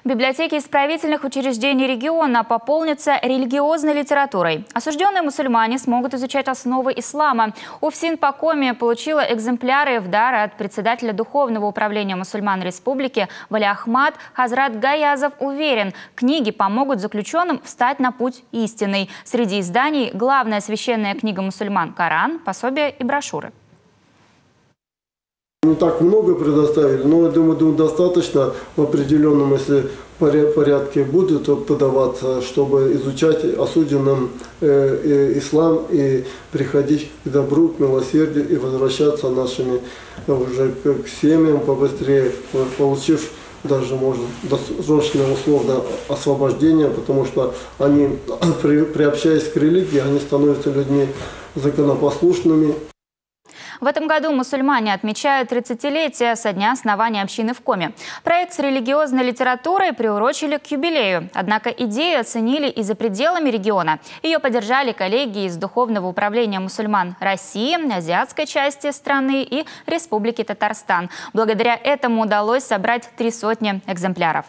Библиотеки исправительных учреждений региона пополнятся религиозной литературой. Осужденные мусульмане смогут изучать основы ислама. УФСИН по Коми получила экземпляры в дар от председателя Духовного управления мусульман республики Вали Ахмад. Хазрат Гаязов уверен, книги помогут заключенным встать на путь истинный. Среди изданий главная священная книга мусульман – Коран, пособия и брошюры. Не так много предоставили, но я думаю, достаточно в определенном, если порядке будут подаваться, чтобы изучать осужденным ислам и приходить к добру, к милосердию и возвращаться нашими уже к семьям побыстрее, получив даже, можно, досрочное условное освобождение, потому что они, приобщаясь к религии, они становятся людьми законопослушными. В этом году мусульмане отмечают 30-летие со дня основания общины в Коми. Проект с религиозной литературой приурочили к юбилею. Однако идею оценили и за пределами региона. Ее поддержали коллеги из Духовного управления мусульман России, азиатской части страны и Республики Татарстан. Благодаря этому удалось собрать 300 экземпляров.